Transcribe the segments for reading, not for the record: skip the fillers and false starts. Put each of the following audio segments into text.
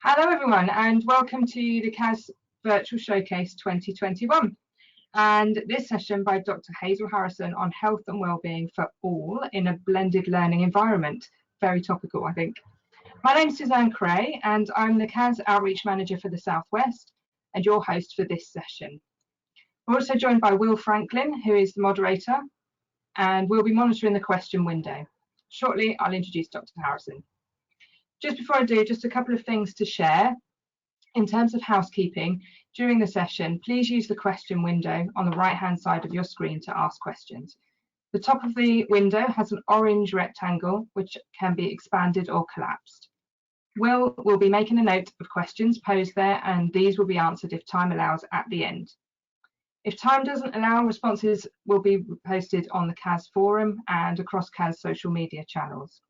Hello everyone and welcome to the CAS Virtual Showcase 2021 and this session by Dr. Hazel Harrison on health and wellbeing for all in a blended learning environment. Very topical, I think. My name is Suzanne Cray and I'm the CAS Outreach Manager for the Southwest and your host for this session. We're also joined by Will Franklin, who is the moderator, and we'll be monitoring the question window. Shortly, I'll introduce Dr. Harrison. Just before I do, just a couple of things to share. In terms of housekeeping, during the session, please use the question window on the right-hand side of your screen to ask questions. The top of the window has an orange rectangle which can be expanded or collapsed. Will be making a note of questions posed there, and these will be answered if time allows at the end. If time doesn't allow, responses will be posted on the CAS forum and across CAS social media channels.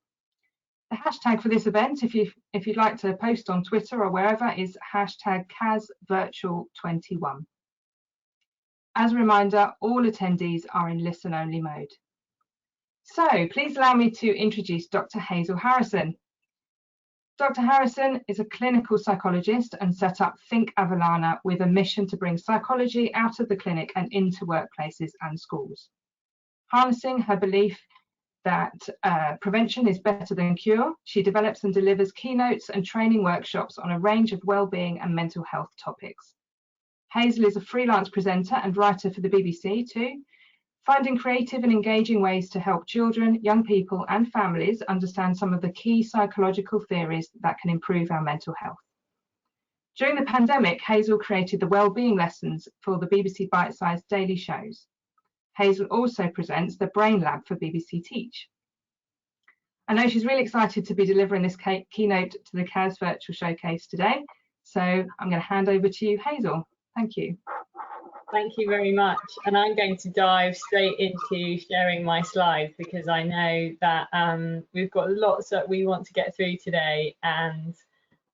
The hashtag for this event, if you'd like to post on Twitter or wherever, is hashtag CASVirtual21. As a reminder, all attendees are in listen-only mode. So please allow me to introduce Dr. Hazel Harrison. Dr. Harrison is a clinical psychologist and set up Think Avalana with a mission to bring psychology out of the clinic and into workplaces and schools. Harnessing her belief that prevention is better than cure, she develops and delivers keynotes and training workshops on a range of wellbeing and mental health topics. Hazel is a freelance presenter and writer for the BBC too, finding creative and engaging ways to help children, young people and families understand some of the key psychological theories that can improve our mental health. During the pandemic, Hazel created the Wellbeing lessons for the BBC bite-sized daily shows. Hazel also presents the Brain Lab for BBC Teach. I know she's really excited to be delivering this keynote to the CAS Virtual Showcase today, so I'm going to hand over to you, Hazel. Thank you. Thank you very much. And I'm going to dive straight into sharing my slides because I know that we've got lots that we want to get through today, and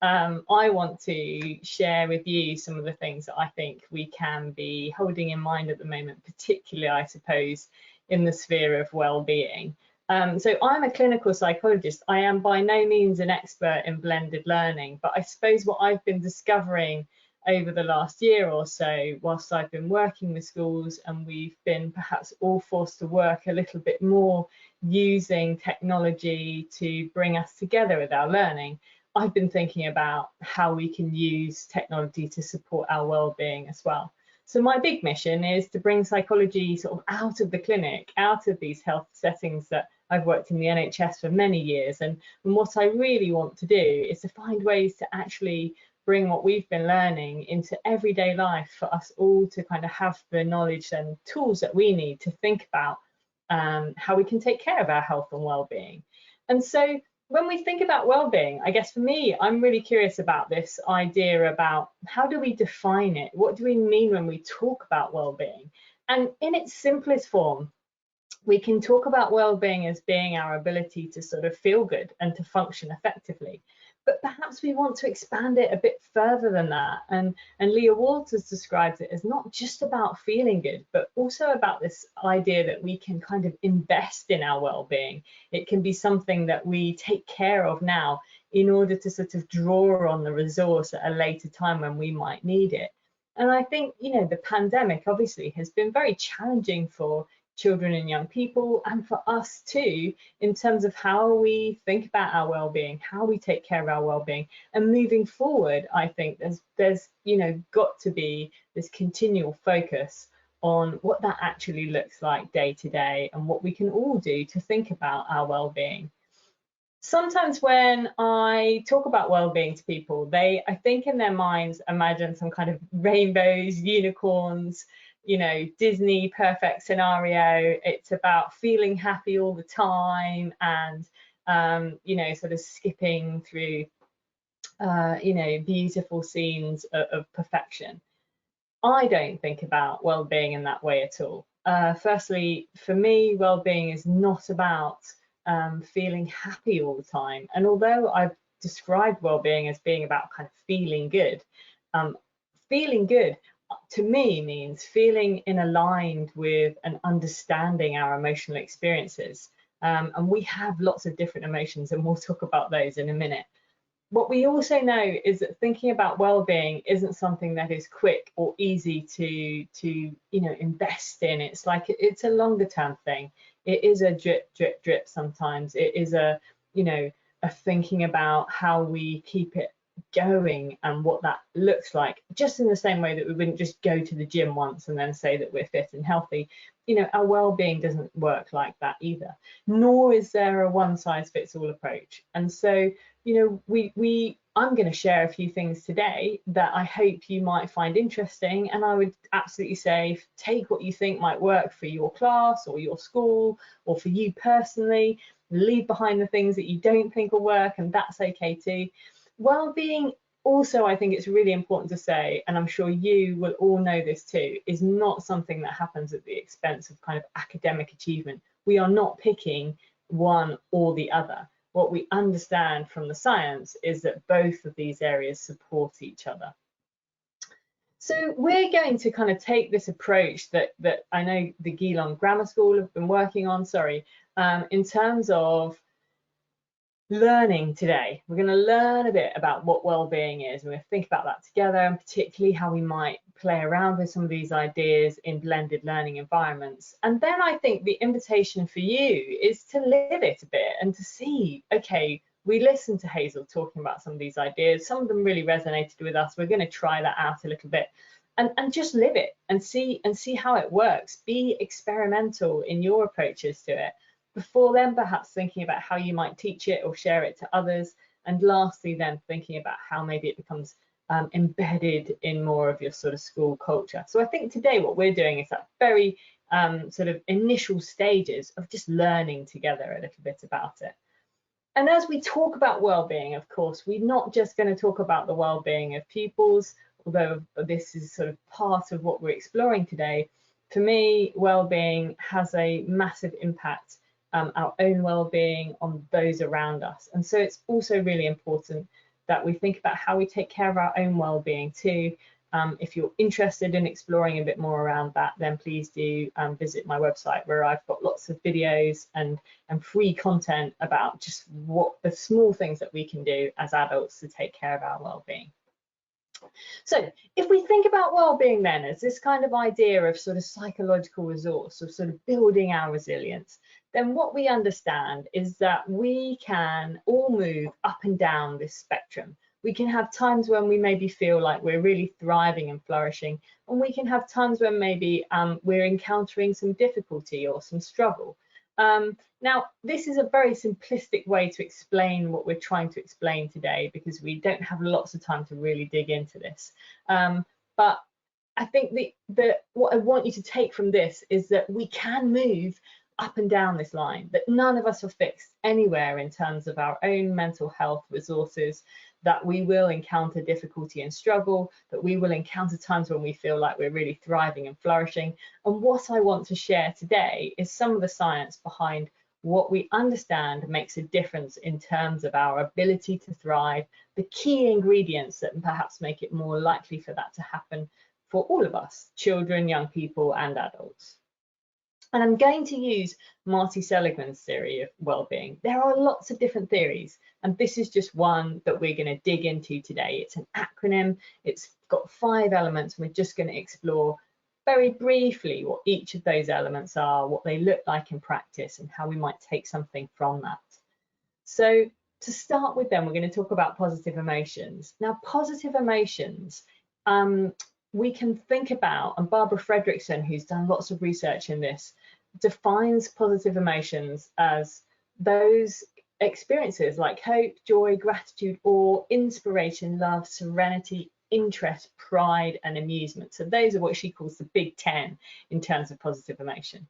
I want to share with you some of the things that I think we can be holding in mind at the moment, particularly, I suppose, in the sphere of well-being. So I'm a clinical psychologist. I am by no means an expert in blended learning, but I suppose what I've been discovering over the last year or so, whilst I've been working with schools and we've been perhaps all forced to work a little bit more using technology to bring us together with our learning, I've been thinking about how we can use technology to support our well-being as well. So my big mission is to bring psychology sort of out of the clinic, out of these health settings that I've worked in the NHS for many years. And what I really want to do is to find ways to actually bring what we've been learning into everyday life for us all to kind of have the knowledge and tools that we need to think about how we can take care of our health and well-being. And so when we think about well-being, I guess for me, I'm really curious about this idea about how do we define it? What do we mean when we talk about well-being? And in its simplest form, we can talk about well-being as being our ability to sort of feel good and to function effectively. But perhaps we want to expand it a bit further than that. And Leah Walters describes it as not just about feeling good, but also about this idea that we can kind of invest in our well-being. It can be something that we take care of now in order to sort of draw on the resource at a later time when we might need it. And I think, you know, the pandemic obviously has been very challenging for children and young people, and for us too, in terms of how we think about our well-being, how we take care of our well-being. And moving forward, I think there's you know, got to be this continual focus on what that actually looks like day to day and what we can all do to think about our well-being. Sometimes when I talk about well-being to people, they, I think in their minds, imagine some kind of rainbows, unicorns, you know, Disney perfect scenario. It's about feeling happy all the time and, you know, sort of skipping through, you know, beautiful scenes of perfection. I don't think about well-being in that way at all. Firstly, for me, well-being is not about feeling happy all the time. And although I've described well-being as being about kind of feeling good to me means feeling in aligned with and understanding our emotional experiences. And we have lots of different emotions, and we'll talk about those in a minute. what we also know is that thinking about well-being isn't something that is quick or easy to invest in. It's like it's a longer term thing. It is a drip, drip, drip sometimes. It is a thinking about how we keep it going and what that looks like, just in the same way that we wouldn't just go to the gym once and then say that we're fit and healthy. Our well-being doesn't work like that either, nor is there a one-size-fits-all approach. And so I'm going to share a few things today that I hope you might find interesting, and I would absolutely say take what you think might work for your class or your school or for you personally. Leave behind the things that you don't think will work, and that's okay too. Well-being also, I think it's really important to say, and I'm sure you will all know this too, is not something that happens at the expense of kind of academic achievement. We are not picking one or the other. What we understand from the science is that both of these areas support each other. So we're going to kind of take this approach that I know the Geelong Grammar School have been working on, in terms of learning today. We're going to learn a bit about what well-being is, and we're going to think about that together, and particularly how we might play around with some of these ideas in blended learning environments. And then I think the invitation for you is to live it a bit and to see, okay, we listened to Hazel talking about some of these ideas. Some of them really resonated with us. We're going to try that out a little bit and just live it and see how it works. Be experimental in your approaches to it. Before then, perhaps thinking about how you might teach it or share it to others. And lastly, then thinking about how maybe it becomes embedded in more of your sort of school culture. So I think today what we're doing is that very sort of initial stages of just learning together a little bit about it. And as we talk about well-being, of course, we're not just going to talk about the well-being of pupils, although this is sort of part of what we're exploring today. For me, well-being has a massive impact our own well-being on those around us. And so it's also really important that we think about how we take care of our own well-being too. If you're interested in exploring a bit more around that, then please do visit my website, where I've got lots of videos and free content about just what the small things that we can do as adults to take care of our well-being. So if we think about well-being then as this kind of idea of sort of psychological resource, of sort of building our resilience, then what we understand is that we can all move up and down this spectrum. We can have times when we maybe feel like we're really thriving and flourishing, and we can have times when maybe we're encountering some difficulty or some struggle. Now, this is a very simplistic way to explain what we're trying to explain today, because we don't have lots of time to really dig into this. But I think what I want you to take from this is that we can move up and down this line, that none of us are fixed anywhere in terms of our own mental health resources, that we will encounter difficulty and struggle, that we will encounter times when we feel like we're really thriving and flourishing. And what I want to share today is some of the science behind what we understand makes a difference in terms of our ability to thrive, the key ingredients that perhaps make it more likely for that to happen for all of us, children, young people, and adults. And I'm going to use Marty Seligman's theory of well-being. There are lots of different theories, and this is just one that we're going to dig into today. It's an acronym. It's got 5 elements, and we're just going to explore very briefly what each of those elements are, what they look like in practice, and how we might take something from that. So to start with then, we're going to talk about positive emotions. Now, positive emotions, we can think about, and Barbara Fredrickson, who's done lots of research in this, defines positive emotions as those experiences like hope, joy, gratitude, awe, inspiration, love, serenity, interest, pride, and amusement. So those are what she calls the big 10 in terms of positive emotion.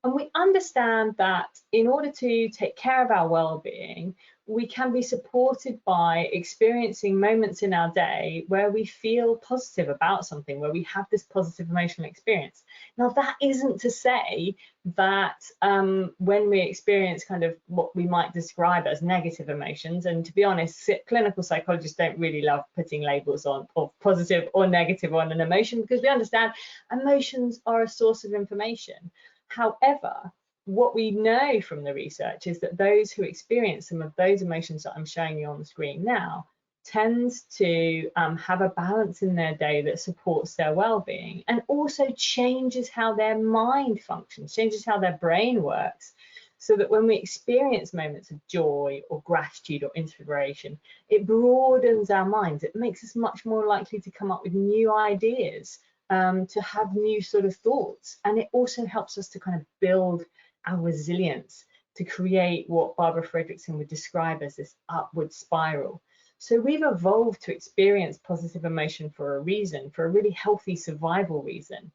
And we understand that in order to take care of our well-being, we can be supported by experiencing moments in our day where we feel positive about something, where we have this positive emotional experience. Now, that isn't to say that when we experience kind of what we might describe as negative emotions, and to be honest, clinical psychologists don't really love putting labels on of positive or negative on an emotion, because we understand emotions are a source of information. However, what we know from the research is that those who experience some of those emotions that I'm showing you on the screen now tends to have a balance in their day that supports their well-being, and also changes how their mind functions, changes how their brain works, so that when we experience moments of joy or gratitude or inspiration, it broadens our minds. It makes us much more likely to come up with new ideas, to have new sort of thoughts. And it also helps us to kind of build our resilience, to create what Barbara Fredrickson would describe as this upward spiral. So we've evolved to experience positive emotion for a reason, for a really healthy survival reason.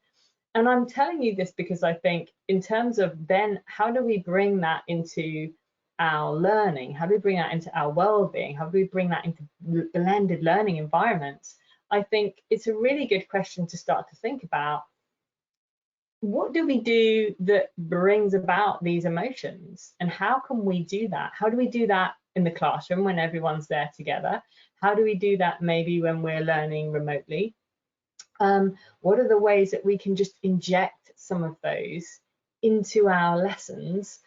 And I'm telling you this because I think in terms of then, how do we bring that into our learning? How do we bring that into our well-being? How do we bring that into blended learning environments? I think it's a really good question to start to think about. What do we do that brings about these emotions, and how can we do that? How do we do that in the classroom when everyone's there together? How do we do that maybe when we're learning remotely? What are the ways that we can just inject some of those into our lessons,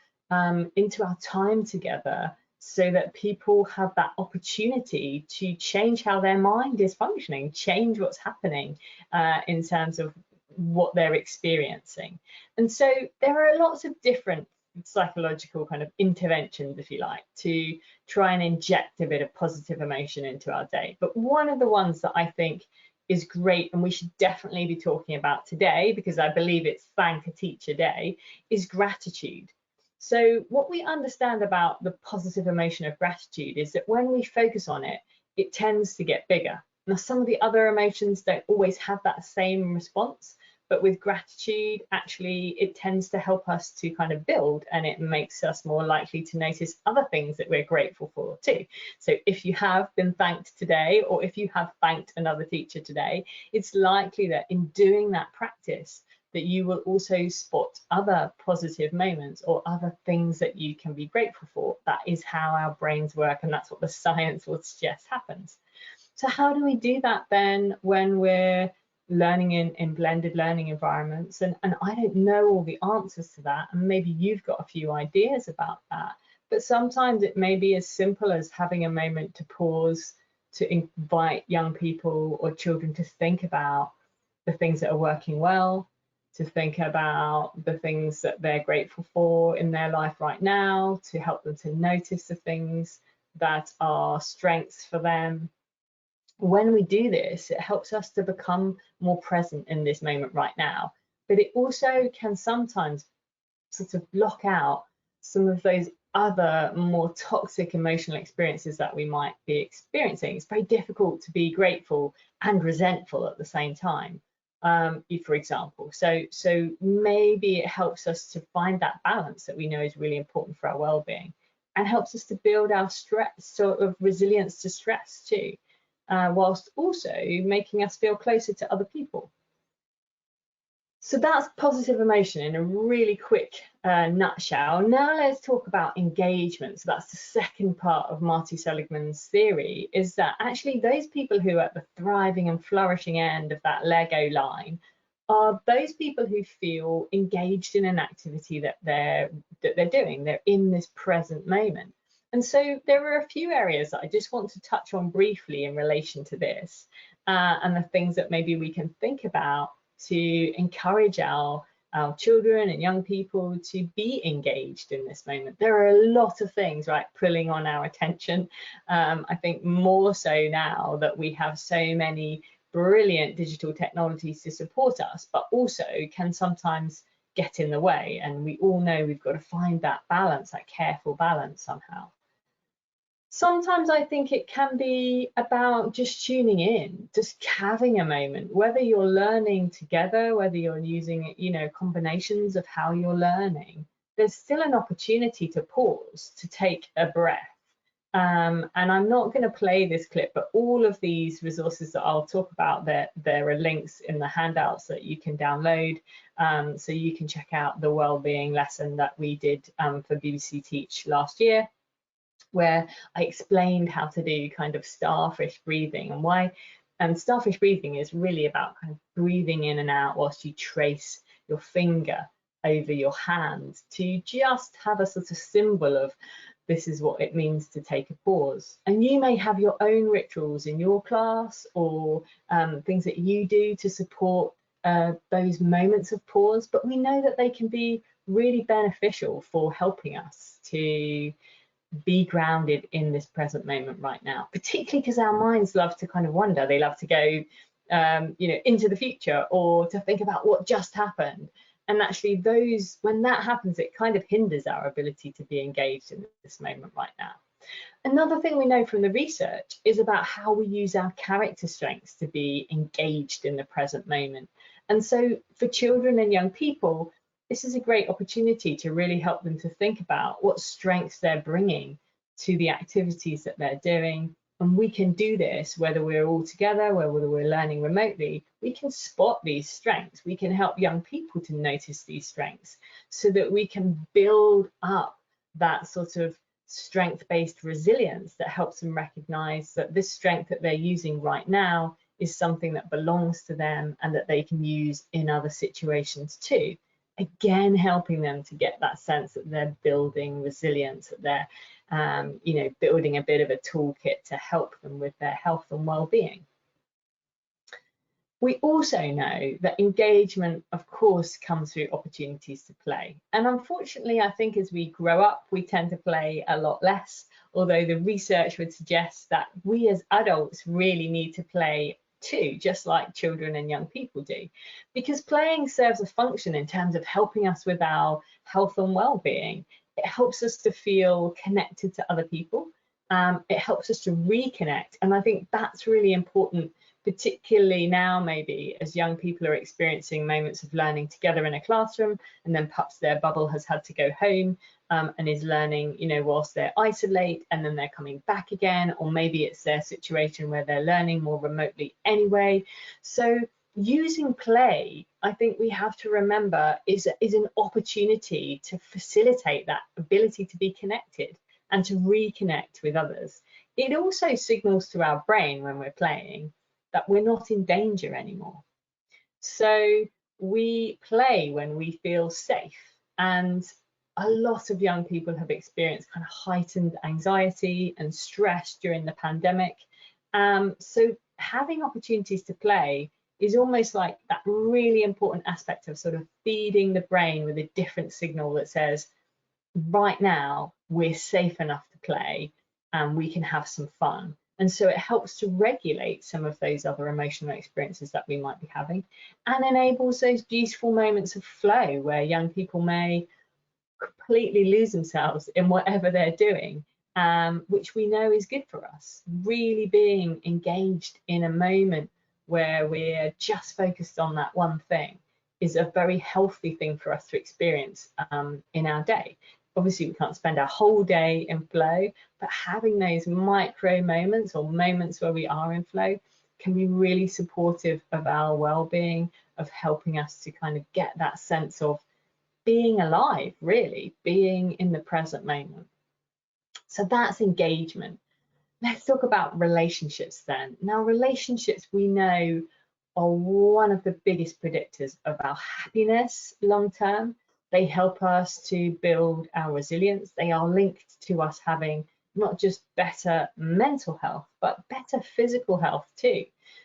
into our time together, so that people have that opportunity to change how their mind is functioning, change what's happening in terms of what they're experiencing? And so there are lots of different psychological kind of interventions, if you like, to try and inject a bit of positive emotion into our day. But one of the ones that I think is great, and we should definitely be talking about today, because I believe it's Thank a Teacher Day, is gratitude. So what we understand about the positive emotion of gratitude is that when we focus on it, it tends to get bigger. Now, some of the other emotions don't always have that same response, but with gratitude, actually, it tends to help us to kind of build, and it makes us more likely to notice other things that we're grateful for too. So if you have been thanked today, or if you have thanked another teacher today, it's likely that in doing that practice, that you will also spot other positive moments or other things that you can be grateful for. That is how our brains work, and that's what the science will suggest happens. So how do we do that then when we're learning in blended learning environments? And I don't know all the answers to that, and maybe you've got a few ideas about that. But sometimes it may be as simple as having a moment to pause, to invite young people or children to think about the things that are working well, to think about the things that they're grateful for in their life right now, to help them to notice the things that are strengths for them. When we do this, it helps us to become more present in this moment right now, but it also can sometimes sort of block out some of those other more toxic emotional experiences that we might be experiencing. It's very difficult to be grateful and resentful at the same time, for example. So maybe it helps us to find that balance that we know is really important for our well-being, and helps us to build our stress, sort of resilience to stress too. Whilst also making us feel closer to other people. So that's positive emotion in a really quick nutshell. Now let's talk about engagement. So that's the second part of Marty Seligman's theory, is that actually those people who are at the thriving and flourishing end of that Lego line are those people who feel engaged in an activity that they're doing. They're in this present moment. And so there are a few areas that I just want to touch on briefly in relation to this, and the things that maybe we can think about to encourage our children and young people to be engaged in this moment. There are a lot of things, right, pulling on our attention. I think more so now that we have so many brilliant digital technologies to support us, but also can sometimes get in the way. And we all know we've got to find that balance, that careful balance somehow. Sometimes I think it can be about just tuning in, just having a moment, whether you're learning together, whether you're using, combinations of how you're learning. There's still an opportunity to pause, to take a breath. And I'm not going to play this clip, but all of these resources that I'll talk about, there are links in the handouts that you can download. So you can check out the wellbeing lesson that we did for BBC Teach last year, where I explained how to do kind of starfish breathing and why. And starfish breathing is really about kind of breathing in and out whilst you trace your finger over your hand, to just have a sort of symbol of this is what it means to take a pause. And you may have your own rituals in your class, or things that you do to support those moments of pause, but we know that they can be really beneficial for helping us to be grounded in this present moment right now, particularly because our minds love to kind of wander. They love to go into the future, or to think about what just happened. And actually when that happens, it kind of hinders our ability to be engaged in this moment right now. Another thing we know from the research is about how we use our character strengths to be engaged in the present moment. And so for children and young people, this is a great opportunity to really help them to think about what strengths they're bringing to the activities that they're doing. And we can do this whether we're all together, whether we're learning remotely. We can spot these strengths. We can help young people to notice these strengths so that we can build up that sort of strength-based resilience that helps them recognize that this strength that they're using right now is something that belongs to them and that they can use in other situations too. Again, helping them to get that sense that they're building resilience, that they're building a bit of a toolkit to help them with their health and well-being. We also know that engagement, of course, comes through opportunities to play. And unfortunately, I think as we grow up, we tend to play a lot less, although the research would suggest that we as adults really need to play too, just like children and young people do, because playing serves a function in terms of helping us with our health and well-being. It helps us to feel connected to other people. It helps us to reconnect. And I think that's really important, particularly now, maybe as young people are experiencing moments of learning together in a classroom, and then perhaps their bubble has had to go home and is learning, whilst they're isolate, and then they're coming back again, or maybe it's their situation where they're learning more remotely anyway. So using play, I think we have to remember, is an opportunity to facilitate that ability to be connected and to reconnect with others. It also signals to our brain when we're playing that we're not in danger anymore. So we play when we feel safe, and a lot of young people have experienced kind of heightened anxiety and stress during the pandemic. So having opportunities to play is almost like that really important aspect of sort of feeding the brain with a different signal that says, right now, we're safe enough to play and we can have some fun. And so it helps to regulate some of those other emotional experiences that we might be having, and enables those beautiful moments of flow where young people may completely lose themselves in whatever they're doing, which we know is good for us. Really being engaged in a moment where we're just focused on that one thing is a very healthy thing for us to experience in our day. Obviously, we can't spend our whole day in flow, but having those micro moments or moments where we are in flow can be really supportive of our well-being, of helping us to kind of get that sense of being alive, really, being in the present moment. So that's engagement. Let's talk about relationships then. Now, relationships, we know, are one of the biggest predictors of our happiness long term. They help us to build our resilience. They are linked to us having not just better mental health, but better physical health too.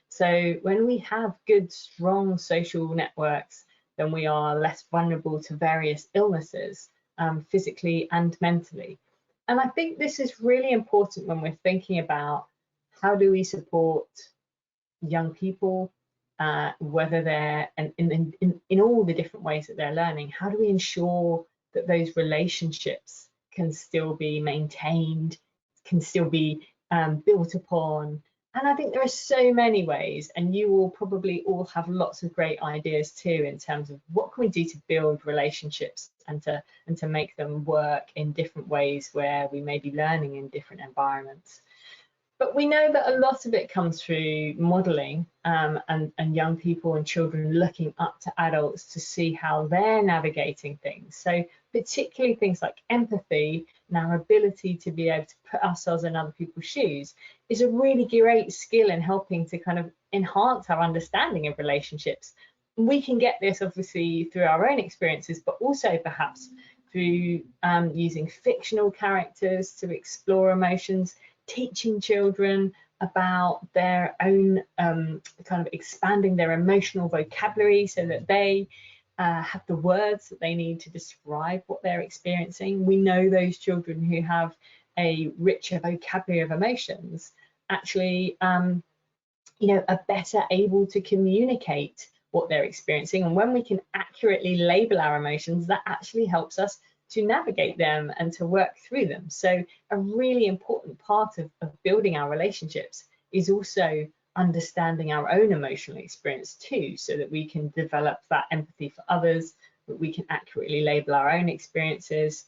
So when we have good, strong social networks, then we are less vulnerable to various illnesses, physically and mentally. And I think this is really important when we're thinking about how do we support young people, whether they're in all the different ways that they're learning. How do we ensure that those relationships can still be maintained, can still be built upon? And I think there are so many ways, and you will probably all have lots of great ideas too in terms of what can we do to build relationships and to make them work in different ways where we may be learning in different environments. But we know that a lot of it comes through modelling and young people and children looking up to adults to see how they're navigating things. So particularly things like empathy and our ability to be able to put ourselves in other people's shoes is a really great skill in helping to kind of enhance our understanding of relationships. And we can get this obviously through our own experiences, but also perhaps through using fictional characters to explore emotions, teaching children about their own kind of expanding their emotional vocabulary so that they have the words that they need to describe what they're experiencing. We know those children who have a richer vocabulary of emotions actually are better able to communicate what they're experiencing. And when we can accurately label our emotions, that actually helps us to navigate them and to work through them. So a really important part of building our relationships is also understanding our own emotional experience too, so that we can develop that empathy for others, that we can accurately label our own experiences.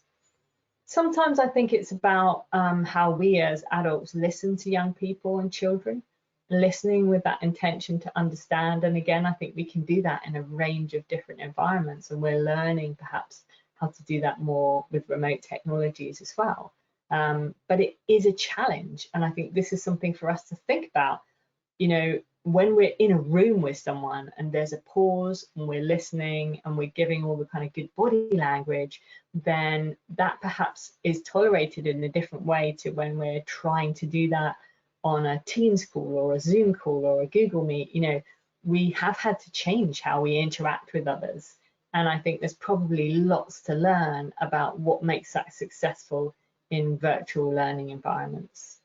Sometimes I think it's about how we as adults listen to young people and children, listening with that intention to understand. And again, I think we can do that in a range of different environments, and we're learning perhaps how to do that more with remote technologies as well. But it is a challenge, and I think this is something for us to think about. When we're in a room with someone and there's a pause and we're listening and we're giving all the kind of good body language, then that perhaps is tolerated in a different way to when we're trying to do that on a Teams call or a Zoom call or a Google Meet. We have had to change how we interact with others. And I think there's probably lots to learn about what makes that successful in virtual learning environments.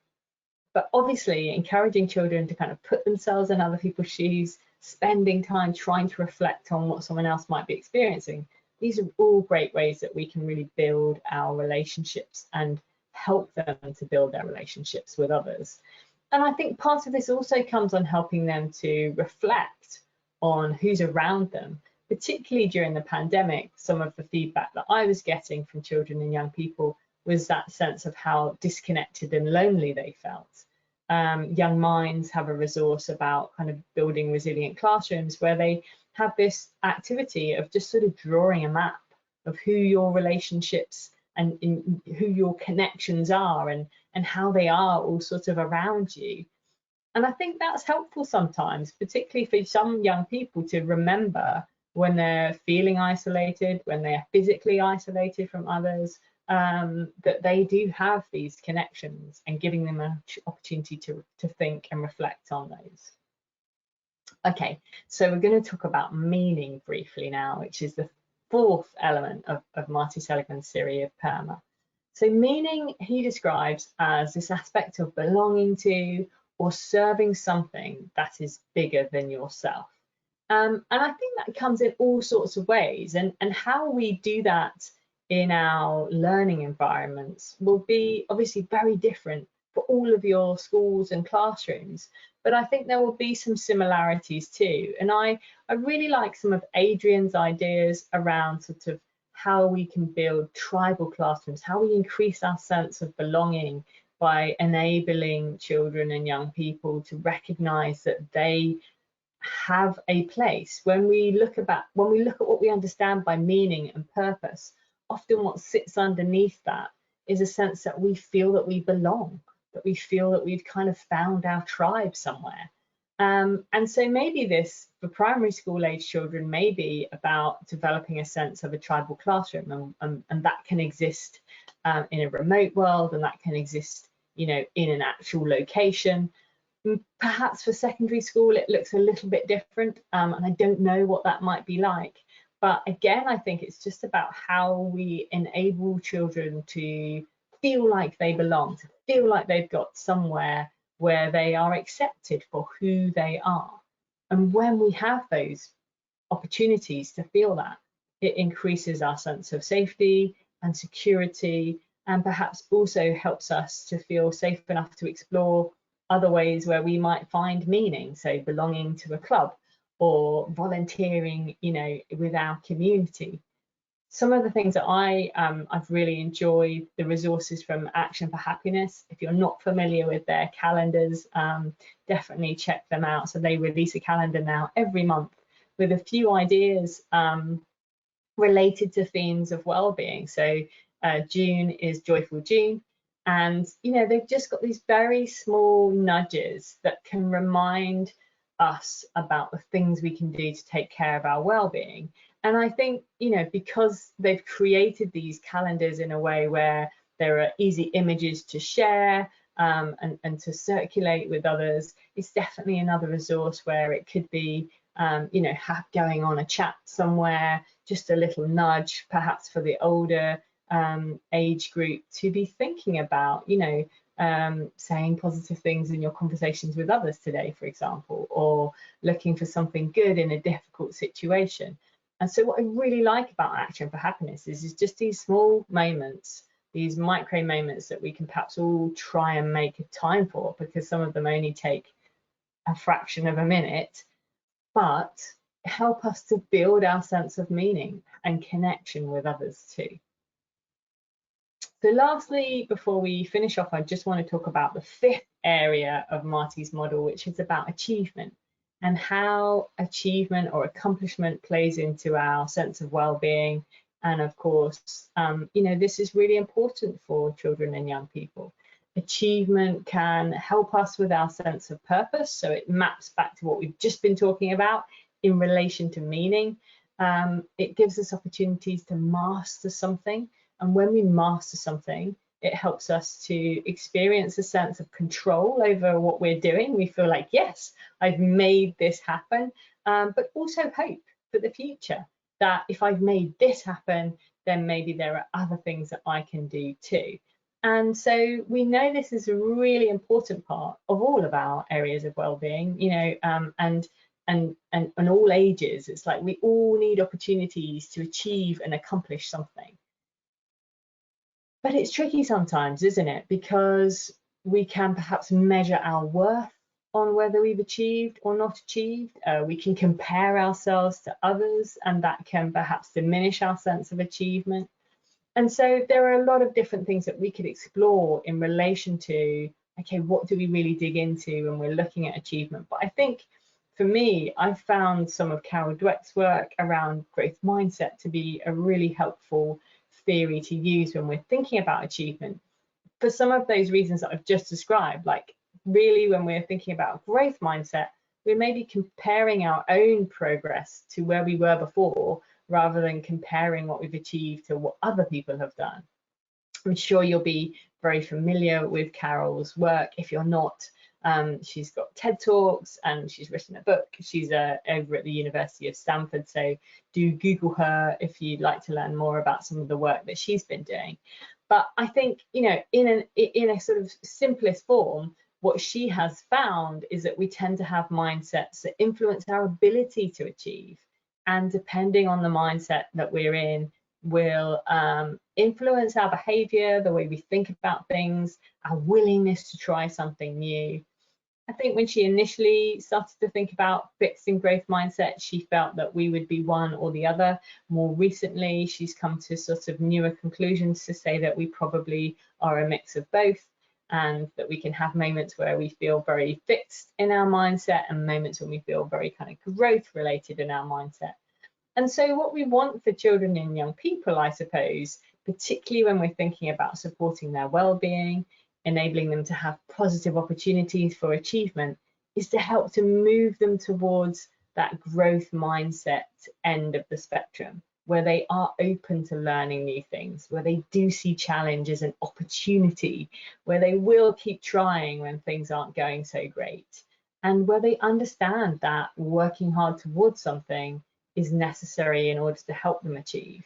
But obviously, encouraging children to kind of put themselves in other people's shoes, spending time trying to reflect on what someone else might be experiencing, these are all great ways that we can really build our relationships and help them to build their relationships with others. And I think part of this also comes on helping them to reflect on who's around them, particularly during the pandemic. Some of the feedback that I was getting from children and young people was that sense of how disconnected and lonely they felt. Young Minds have a resource about kind of building resilient classrooms, where they have this activity of just sort of drawing a map of who your relationships and who your connections are, and how they are all sort of around you. And I think that's helpful sometimes, particularly for some young people, to remember when they're feeling isolated, when they're physically isolated from others, that they do have these connections, and giving them an opportunity to think and reflect on those. Okay, so we're going to talk about meaning briefly now, which is the fourth element of Marty Seligman's theory of PERMA. So meaning he describes as this aspect of belonging to or serving something that is bigger than yourself. And I think that comes in all sorts of ways, and how we do that in our learning environments will be obviously very different for all of your schools and classrooms, but I think there will be some similarities too. And I really like some of Adrian's ideas around sort of how we can build tribal classrooms, how we increase our sense of belonging by enabling children and young people to recognize that they have a place. When we look at what we understand by meaning and purpose, often what sits underneath that is a sense that we feel that we belong, that we feel that we've kind of found our tribe somewhere. And so maybe this, for primary school age children, may be about developing a sense of a tribal classroom, and that can exist in a remote world, and that can exist, in an actual location. Perhaps for secondary school, it looks a little bit different, and I don't know what that might be like. But again, I think it's just about how we enable children to feel like they belong, to feel like they've got somewhere where they are accepted for who they are. And when we have those opportunities to feel that, it increases our sense of safety and security, and perhaps also helps us to feel safe enough to explore other ways where we might find meaning, so belonging to a club or volunteering, with our community. Some of the things that I've really enjoyed, the resources from Action for Happiness. If you're not familiar with their calendars, definitely check them out. So they release a calendar now every month with a few ideas related to themes of well-being. So June is Joyful June. And, they've just got these very small nudges that can remind us about the things we can do to take care of our well-being. And I think, you know, because they've created these calendars in a way where there are easy images to share and to circulate with others, it's definitely another resource where it could be, you know, going on a chat somewhere, just a little nudge, perhaps for the older age group to be thinking about, you know, saying positive things in your conversations with others today, for example, or looking for something good in a difficult situation. And so what I really like about Action for Happiness is just these small moments, these micro moments that we can perhaps all try and make a time for, because some of them only take a fraction of a minute, but help us to build our sense of meaning and connection with others too. So lastly, before we finish off, I just want to talk about the fifth area of Marty's model, which is about achievement and how achievement or accomplishment plays into our sense of well-being. And of course, you know, this is really important for children and young people. Achievement can help us with our sense of purpose. So it maps back to what we've just been talking about in relation to meaning. It gives us opportunities to master something. And when we master something, it helps us to experience a sense of control over what we're doing. We feel like, yes, I've made this happen, but also hope for the future, that if I've made this happen, then maybe there are other things that I can do too. And so we know this is a really important part of all of our areas of well-being, you know, and all ages. It's like we all need opportunities to achieve and accomplish something. But it's tricky sometimes, isn't it? Because we can perhaps measure our worth on whether we've achieved or not achieved. We can compare ourselves to others, and that can perhaps diminish our sense of achievement. And so there are a lot of different things that we could explore in relation to, okay, what do we really dig into when we're looking at achievement? But I think for me, I've found some of Carol Dweck's work around growth mindset to be a really helpful theory to use when we're thinking about achievement, for some of those reasons that I've just described. Like, really, when we're thinking about growth mindset, we're maybe comparing our own progress to where we were before, rather than comparing what we've achieved to what other people have done. I'm sure you'll be very familiar with Carol's work. If you're not, she's got TED Talks and she's written a book. She's over at the University of Stanford, so do Google her if you'd like to learn more about some of the work that she's been doing. But I think, you know, in a sort of simplest form, what she has found is that we tend to have mindsets that influence our ability to achieve. And depending on the mindset that we're in, will influence our behavior, the way we think about things, our willingness to try something new. I think when she initially started to think about fixed and growth mindset, she felt that we would be one or the other. More recently, she's come to sort of newer conclusions to say that we probably are a mix of both, and that we can have moments where we feel very fixed in our mindset and moments when we feel very kind of growth related in our mindset. And so what we want for children and young people, I suppose, particularly when we're thinking about supporting their well-being, enabling them to have positive opportunities for achievement, is to help to move them towards that growth mindset end of the spectrum, where they are open to learning new things, where they do see challenge as an opportunity, where they will keep trying when things aren't going so great, and where they understand that working hard towards something is necessary in order to help them achieve.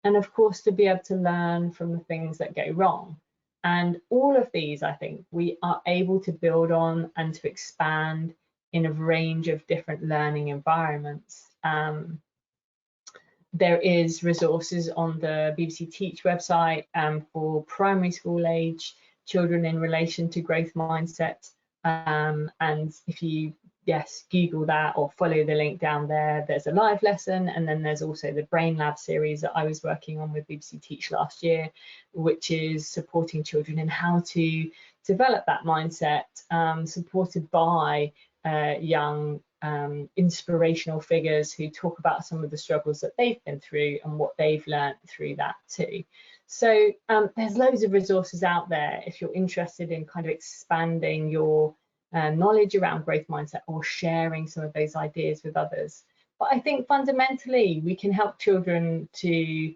And of course, to be able to learn from the things that go wrong. And all of these, I think, we are able to build on and to expand in a range of different learning environments. There is resources on the BBC Teach website for primary school age children in relation to growth mindset. And if you Google that or follow the link down there, there's a live lesson, and then there's also the Brain Lab series that I was working on with BBC Teach last year, which is supporting children in how to develop that mindset, supported by young inspirational figures who talk about some of the struggles that they've been through and what they've learned through that too. So there's loads of resources out there if you're interested in kind of expanding your knowledge around growth mindset or sharing some of those ideas with others. But I think fundamentally we can help children to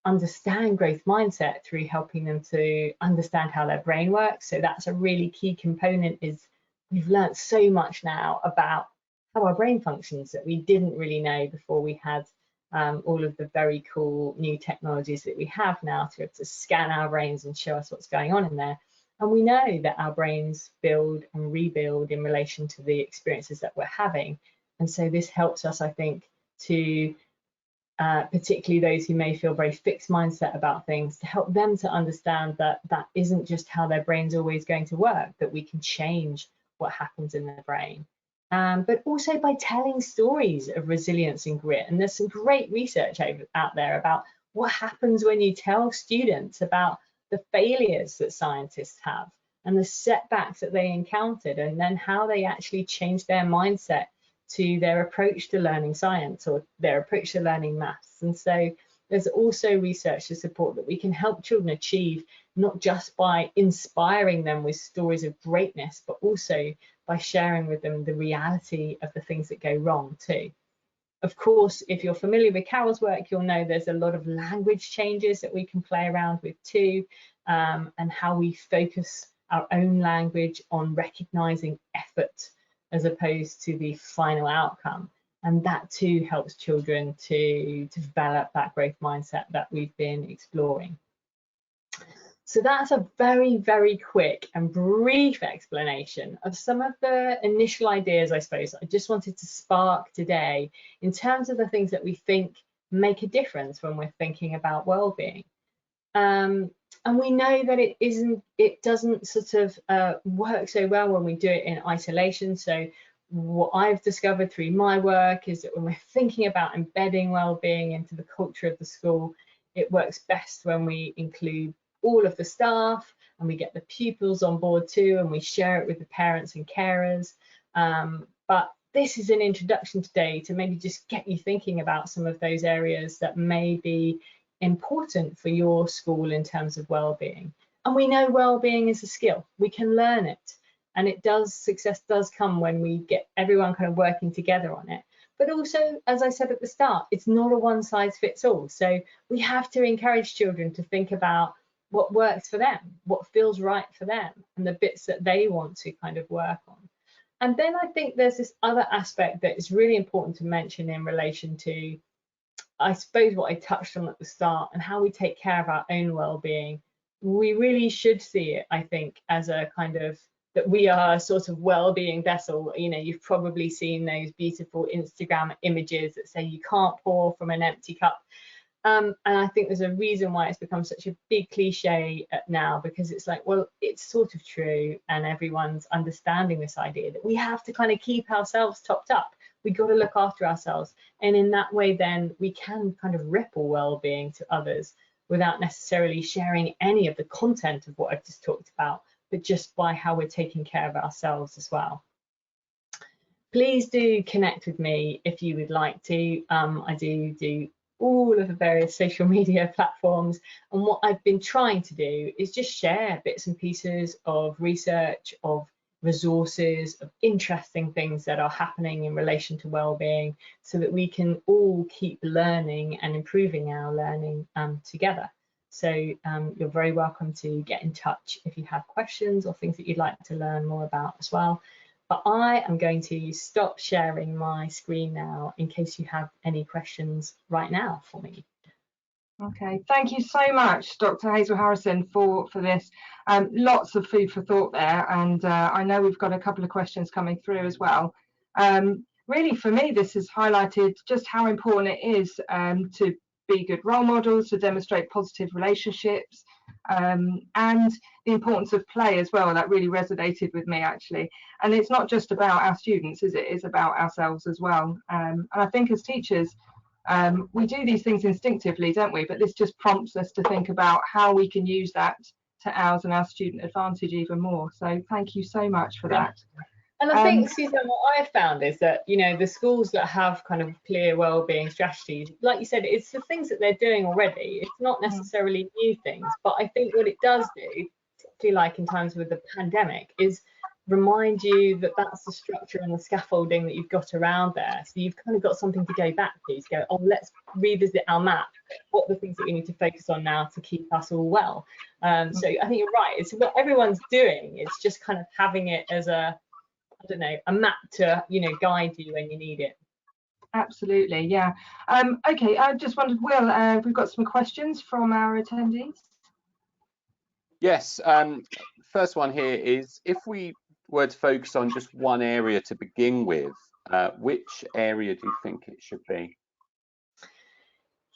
understand growth mindset through helping them to understand how their brain works. So that's a really key component. Is we've learned so much now about how our brain functions that we didn't really know before we had all of the very cool new technologies that we have now to be able to scan our brains and show us what's going on in there. And we know that our brains build and rebuild in relation to the experiences that we're having. And so this helps us, I think, to particularly those who may feel very fixed mindset about things, to help them to understand that that isn't just how their brain's always going to work, that we can change what happens in their brain. But also by telling stories of resilience and grit. And there's some great research out there about what happens when you tell students about the failures that scientists have and the setbacks that they encountered, and then how they actually change their mindset to their approach to learning science or their approach to learning maths. And so there's also research to support that we can help children achieve, not just by inspiring them with stories of greatness, but also by sharing with them the reality of the things that go wrong too. Of course, if you're familiar with Carol's work, you'll know there's a lot of language changes that we can play around with too, and how we focus our own language on recognizing effort as opposed to the final outcome. And that too helps children to develop that growth mindset that we've been exploring. So that's a very, very quick and brief explanation of some of the initial ideas, I suppose, I just wanted to spark today in terms of the things that we think make a difference when we're thinking about well-being. And we know that it doesn't sort of work so well when we do it in isolation. So what I've discovered through my work is that when we're thinking about embedding well-being into the culture of the school, it works best when we include all of the staff and we get the pupils on board too, and we share it with the parents and carers. But this is an introduction today to maybe just get you thinking about some of those areas that may be important for your school in terms of well-being. And we know well-being is a skill. We can learn it. And success does come when we get everyone kind of working together on it. But also, as I said at the start, it's not a one size fits all. So we have to encourage children to think about what works for them, what feels right for them, and the bits that they want to kind of work on. And then I think there's this other aspect that is really important to mention in relation to, I suppose, what I touched on at the start and how we take care of our own well-being. We really should see it, I think, as a kind of that we are a sort of well-being vessel. You know, you've probably seen those beautiful Instagram images that say you can't pour from an empty cup. And I think there's a reason why it's become such a big cliche now, because it's like, well, it's sort of true, and everyone's understanding this idea that we have to kind of keep ourselves topped up. We got to look after ourselves, and in that way then we can kind of ripple well-being to others without necessarily sharing any of the content of what I've just talked about, but just by how we're taking care of ourselves as well. Please do connect with me if you would like to. I do all of the various social media platforms, and what I've been trying to do is just share bits and pieces of research, of resources, of interesting things that are happening in relation to well-being, so that we can all keep learning and improving our learning together. So you're very welcome to get in touch if you have questions or things that you'd like to learn more about as well. But I am going to stop sharing my screen now in case you have any questions right now for me. Okay, thank you so much, Dr. Hazel Harrison, for this. Lots of food for thought there, and I know we've got a couple of questions coming through as well. Really, for me, this has highlighted just how important it is to be good role models, to demonstrate positive relationships, and the importance of play as well. That really resonated with me, actually. And it's not just about our students, is it? It's about ourselves as well. And I think as teachers, we do these things instinctively, don't we? But this just prompts us to think about how we can use that to ours and our student advantage even more. So thank you so much for that. And I think, Susan, what I've found is that, you know, the schools that have kind of clear wellbeing strategies, like you said, it's the things that they're doing already. It's not necessarily new things, but I think what it does do, particularly like in times with the pandemic, is remind you that that's the structure and the scaffolding that you've got around there. So you've kind of got something to go back to. So go, oh, let's revisit our map. What are the things that we need to focus on now to keep us all well? So I think you're right. It's what everyone's doing. It's just kind of having it as a, I don't know, a map to, you know, guide you when you need it. Absolutely, yeah. Okay, I just wondered, Will, we've got some questions from our attendees. Yes, first one here is, if we were to focus on just one area to begin with, which area do you think it should be?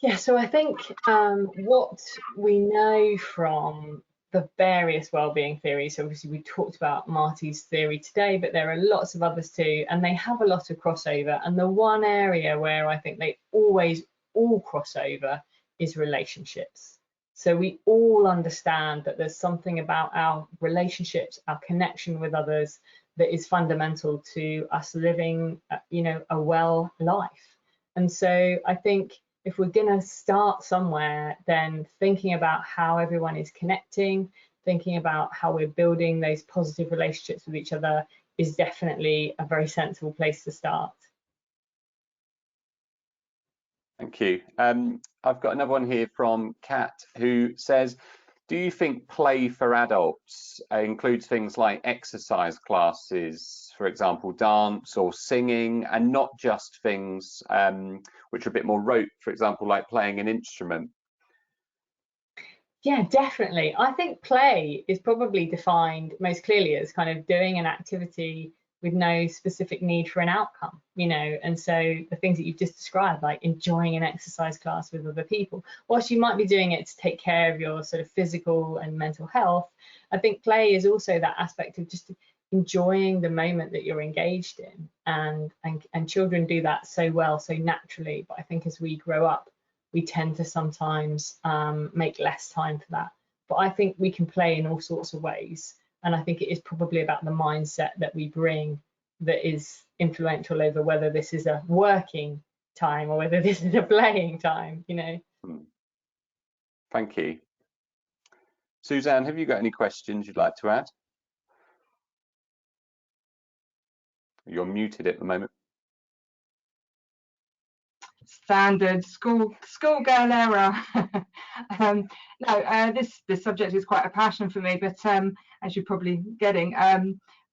Yeah, so I think what we know from the various wellbeing theories, so obviously we talked about Marty's theory today, but there are lots of others too, and they have a lot of crossover. And the one area where I think they always all cross over is relationships. So we all understand that there's something about our relationships, our connection with others, that is fundamental to us living, you know, a well life. And so I think if we're going to start somewhere, then thinking about how everyone is connecting, thinking about how we're building those positive relationships with each other is definitely a very sensible place to start. Thank you. I've got another one here from Kat, who says, do you think play for adults includes things like exercise classes, for example, dance or singing, and not just things which are a bit more rote, for example, like playing an instrument? Yeah, definitely. I think play is probably defined most clearly as kind of doing an activity with no specific need for an outcome, you know, and so the things that you've just described, like enjoying an exercise class with other people, whilst you might be doing it to take care of your sort of physical and mental health, I think play is also that aspect of just enjoying the moment that you're engaged in, and children do that so well, so naturally. But I think as we grow up, we tend to sometimes make less time for that. But I think we can play in all sorts of ways. And I think it is probably about the mindset that we bring that is influential over whether this is a working time or whether this is a playing time, you know. Thank you. Suzanne, have you got any questions you'd like to add? You're muted at the moment. Standard schoolgirl error. No, this subject is quite a passion for me, but as you're probably getting,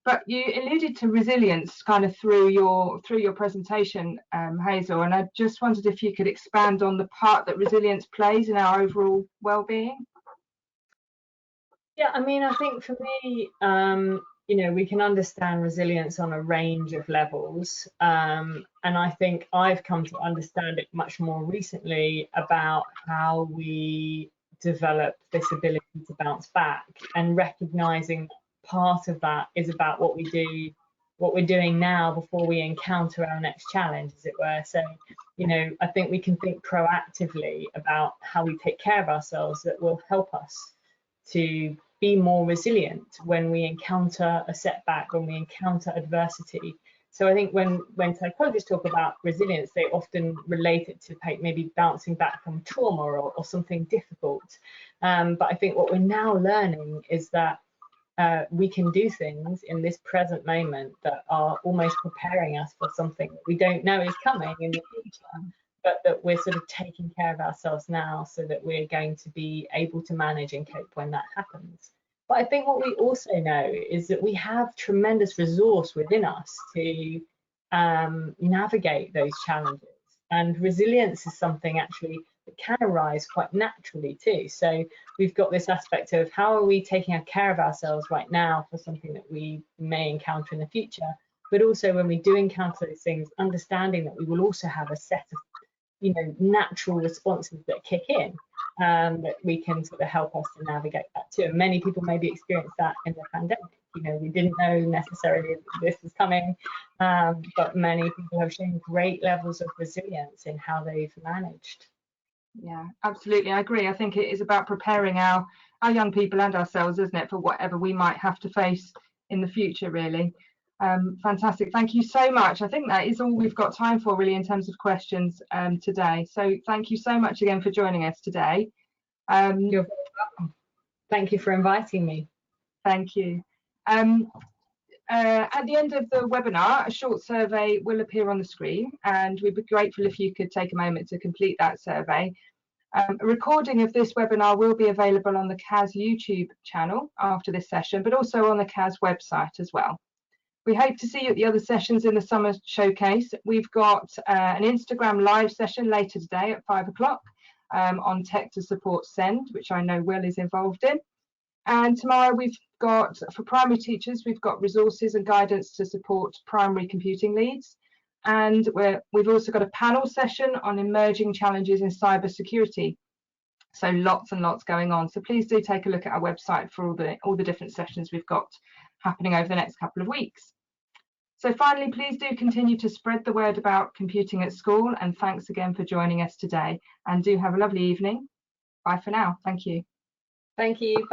but you alluded to resilience kind of through your presentation, Hazel, and I just wondered if you could expand on the part that resilience plays in our overall well-being. Yeah, I mean, I think for me, you know, we can understand resilience on a range of levels. And I think I've come to understand it much more recently about how we develop this ability to bounce back, and recognizing part of that is about what we're doing now before we encounter our next challenge, as it were. So, you know, I think we can think proactively about how we take care of ourselves that will help us to be more resilient when we encounter a setback, when we encounter adversity. So I think when psychologists talk about resilience, they often relate it to maybe bouncing back from trauma or something difficult. But I think what we're now learning is that we can do things in this present moment that are almost preparing us for something that we don't know is coming in the future, but that we're sort of taking care of ourselves now so that we're going to be able to manage and cope when that happens. But I think what we also know is that we have tremendous resource within us to navigate those challenges. And resilience is something actually that can arise quite naturally too. So we've got this aspect of how are we taking care of ourselves right now for something that we may encounter in the future, but also when we do encounter those things, understanding that we will also have a set of, you know, natural responses that kick in, that we can sort of help us to navigate that too. And many people maybe experienced that in the pandemic. You know, we didn't know necessarily this was coming, but many people have shown great levels of resilience in how they've managed. Yeah, absolutely, I agree. I think it is about preparing our young people and ourselves, isn't it, for whatever we might have to face in the future, really. Fantastic, thank you so much. I think that is all we've got time for really in terms of questions today. So thank you so much again for joining us today. You're very welcome. Thank you for inviting me. Thank you. At the end of the webinar, a short survey will appear on the screen, and we'd be grateful if you could take a moment to complete that survey. A recording of this webinar will be available on the CAS YouTube channel after this session, but also on the CAS website as well. We hope to see you at the other sessions in the summer showcase. We've got an Instagram live session later today at 5 o'clock on tech to support SEND, which I know Will is involved in. And tomorrow we've got, for primary teachers, we've got resources and guidance to support primary computing leads. And we've also got a panel session on emerging challenges in cybersecurity. So lots and lots going on. So please do take a look at our website for all the different sessions we've got happening over the next couple of weeks. So finally, please do continue to spread the word about computing at school, and thanks again for joining us today, and do have a lovely evening. Bye for now. Thank you. Thank you. Bye.